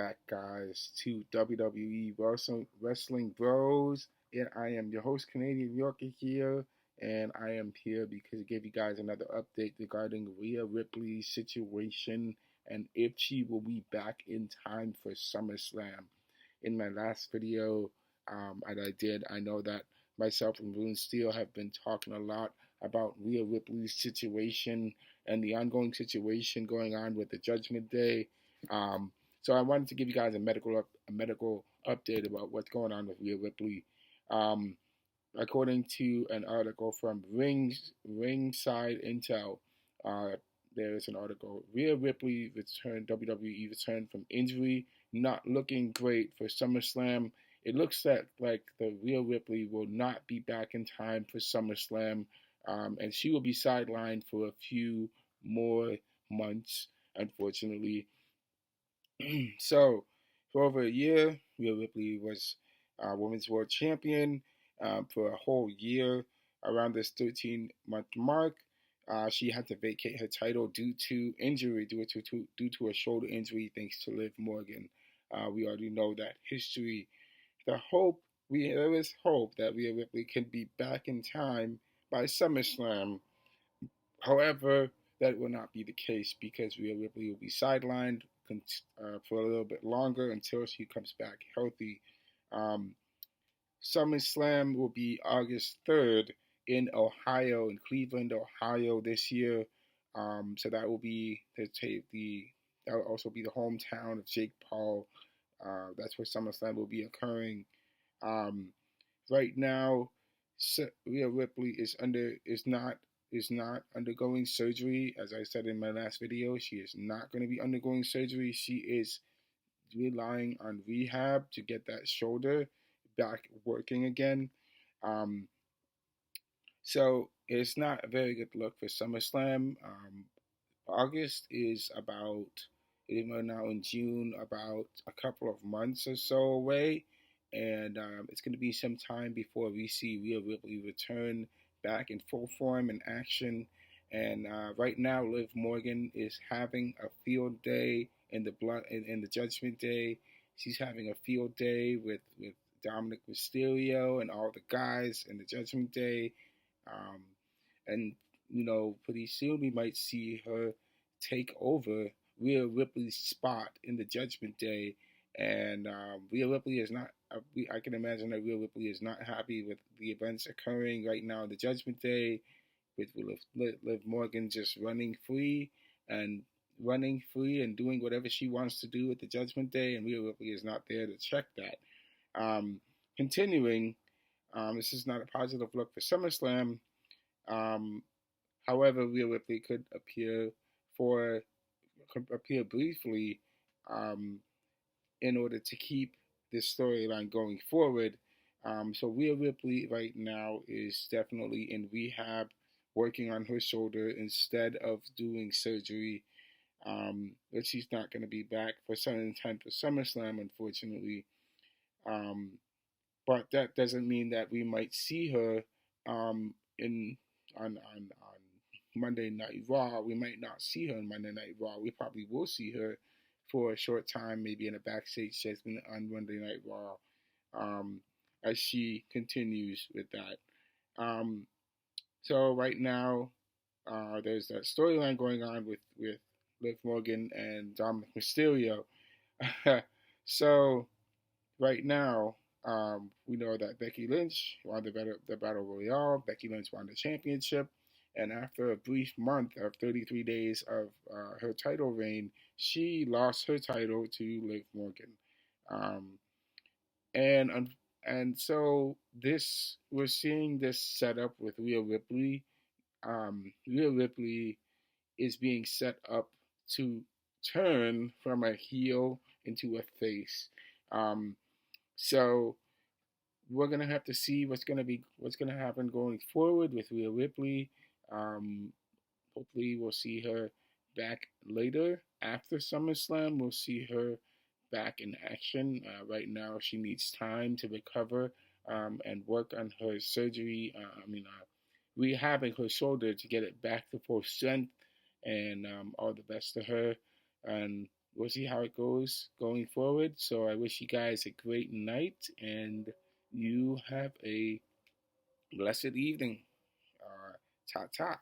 back, guys, to WWE Wrestling Bros. And I am your host, Canadian Yorker here. And I am here because to give you guys another update regarding Rhea Ripley's situation and if she will be back in time for SummerSlam. In my last video that I did, I know that myself and Rune Steele have been talking a lot about Rhea Ripley's situation and the ongoing situation going on with the Judgment Day. So I wanted to give you guys a medical update about what's going on with Rhea Ripley. Um, According to an article from Ringside Intel, uh, there is an article. Rhea Ripley returned. WWE returned from injury, not looking great for SummerSlam. It looks like the Rhea Ripley will not be back in time for SummerSlam, and she will be sidelined for a few more months, unfortunately. So, for over a year, Rhea Ripley was Women's World Champion for a whole year. Around this 13-month mark, she had to vacate her title due to injury, due to a shoulder injury, thanks to Liv Morgan. We already know that history. There is hope that Rhea Ripley can be back in time by SummerSlam. However, that will not be the case because Rhea Ripley will be sidelined for a little bit longer until she comes back healthy. Um, SummerSlam will be August 3rd in Ohio, in Cleveland, Ohio this year. So that will be that will also be the hometown of Jake Paul. That's where SummerSlam will be occurring. Um, right now, Rhea Ripley is not undergoing surgery. As I said in my last video, she is not going to be undergoing surgery. She is relying on rehab to get that shoulder back working again. Um, so it's not a very good look for SummerSlam. August is about, even we're now in June, about a couple of months or so away. And it's going to be some time before we see Rhea Ripley return back in full form and action. And right now, Liv Morgan is having a field day in the Judgment Day. She's having a field day with Dominic Mysterio and all the guys in the Judgment Day. Um, and pretty soon we might see her take over Rhea Ripley's spot in the Judgment Day. And Rhea Ripley is not. I can imagine that Rhea Ripley is not happy with the events occurring right now in the Judgment Day, with Liv Morgan just and running free and doing whatever she wants to do at the Judgment Day, and Rhea Ripley is not there to check that. Continuing, this is not a positive look for SummerSlam. Um, However, Rhea Ripley could appear briefly um, in order to keep this storyline going forward. So Rhea Ripley right now is definitely in rehab, working on her shoulder instead of doing surgery. But she's not going to be back for some time for SummerSlam, unfortunately. Um, but that doesn't mean that we might see her in on Monday Night Raw. We might not see her on Monday Night Raw. We probably will see her for a short time, maybe in a backstage segment on Monday Night Raw, as she continues with that. Um, so right now, there's that storyline going on with Liv Morgan and Dominic Mysterio. So right now, we know that Becky Lynch won the Battle Royale. Becky Lynch won the championship. And after a brief month of 33 days of her title reign, she lost her title to Liv Morgan. Um, and and so we're seeing this setup with Rhea Ripley. Rhea Ripley is being set up to turn from a heel into a face. Um, so we're gonna have to see what's gonna happen going forward with Rhea Ripley. Um, Hopefully, we'll see her back later after SummerSlam. We'll see her back in action. Right now, she needs time to recover and work on her surgery. Rehabbing her shoulder to get it back to full strength. And all the best to her. And we'll see how it goes going forward. So I wish you guys a great night, and you have a blessed evening. Ta ta.